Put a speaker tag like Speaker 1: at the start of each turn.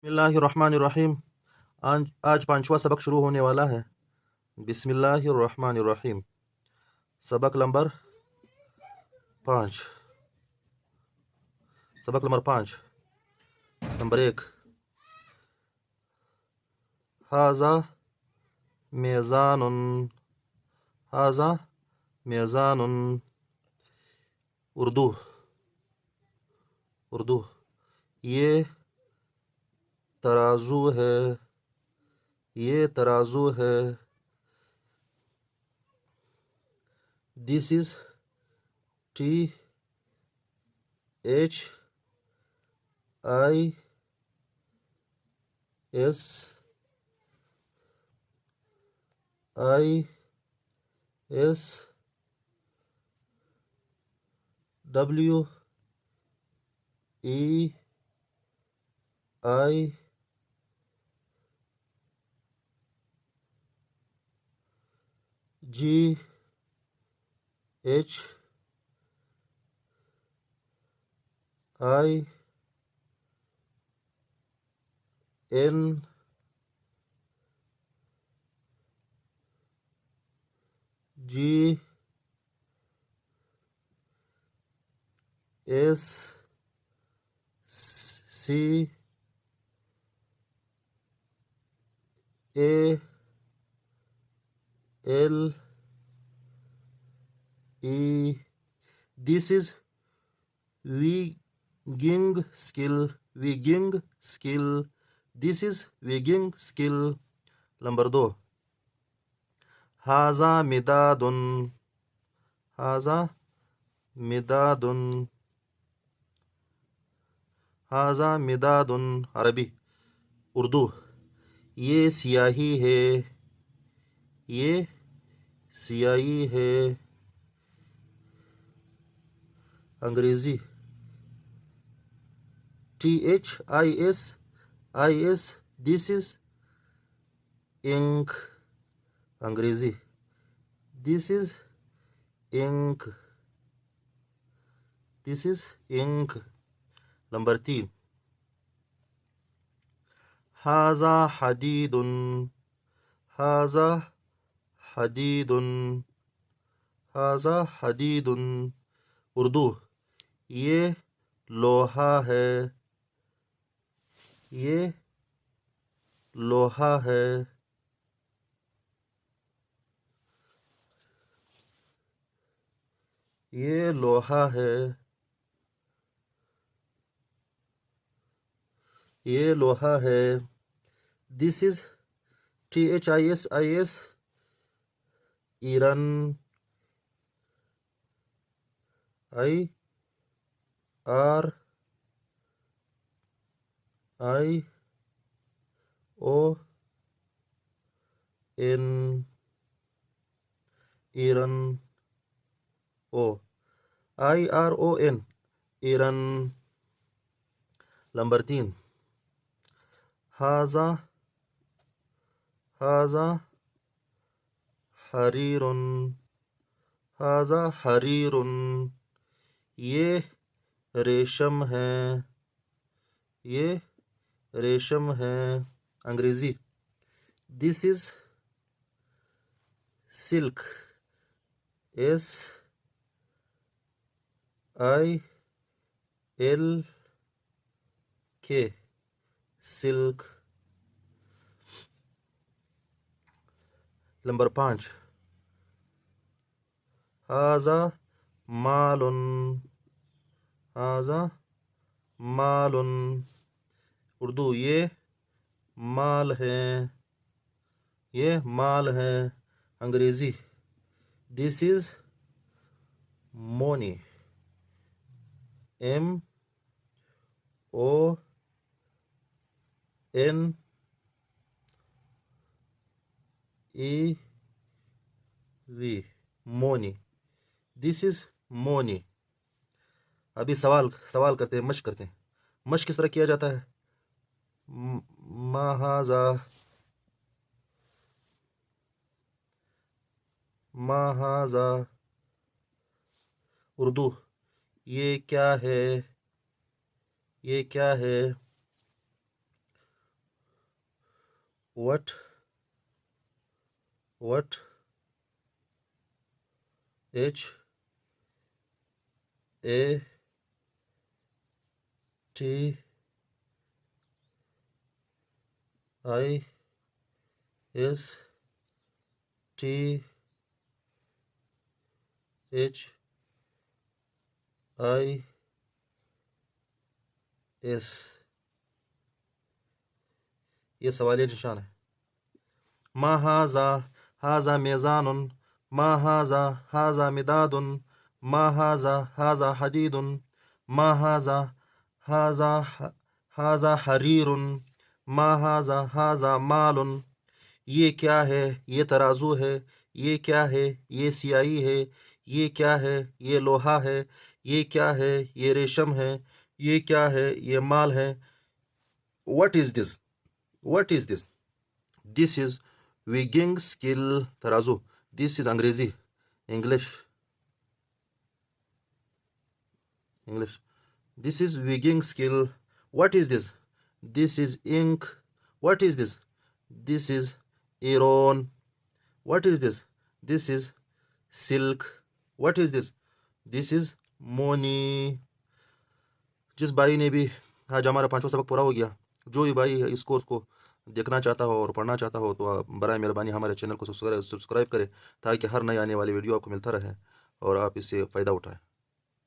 Speaker 1: बिस्मिल्लाहिर्रहमानिर्रहीम। आज पांचवा सबक शुरू होने वाला है। बिस्मिल्लाहिर्रहमानिर्रहीम। सबक नंबर 5। सबक नंबर 5। नंबर 1। हाजा मेज़ानुन। हाजा मेज़ानुन। उर्दू। उर्दू। ये तराजू है। ये तराजू है। This is ISHIN GHSCALE. This is wigging skill. Wigging skill. This is wigging skill. Number 2। हाजा मिदादुन। हाजा मिदादुन। हाजा मिदादुन। अरबी। उर्दू। ये स्याही है। ये स्याही है। अंग्रेज़ी। THIS This is ink. अंग्रेज़ी। This is ink. This is ink. Number 3। हाजा हदीदुन। हाजा हदीदुन। हाजा हदीदुन। उर्दू। ये लोहा है। ये लोहा है। ये लोहा है। ये लोहा है। This is THISIS Iran. IRION Iran. IRON Iran. Number 3। हाजा हाजा हरीरुन। हाजा हरीरुन। ये रेशम है। ये रेशम है। Angrezi. This is silk. SILK silk. Number 5। हाजा मालुन। हाजा मालुन। उर्दू। ये माल है। ये माल है। Angrezi. This is money. MONEV money. This is money. अभी सवाल करते हैं, मश्क करते हैं। मश्क किस तरह किया जाता है? महाजा महाजा। उर्दू। ये क्या है? ये क्या है? what H A T I S T H I S, ये सवालिया निशान है। मा हाजा मेज़ानुन, मा हाजा मिदादुन, मा हाजा हदीदुन, मा हाजा हरीरुन, मा हाजा मालुन। ये क्या है? ये तराजू है। ये क्या है? ये सियाही है। ये क्या है? ये लोहा है। ये क्या है? ये रेशम है। ये क्या है? ये माल है। What is this? What is this? This is weighing scale तराजू। This is अंग्रेजी। English. This is weighing scale. What is this? This is ink. What is this? This is iron. What is this? This is silk. What is this? This is money. जिस भाई ने भी आज हमारा 5वां सबक पूरा हो गया, जो भी भाई इस कोर्स को देखना चाहता हो और पढ़ना चाहता हो तो आप बराए मेहरबानी हमारे चैनल को सब्सक्राइब करें ताकि हर नई आने वाली वीडियो आपको मिलता रहे और आप इससे फ़ायदा उठाएं।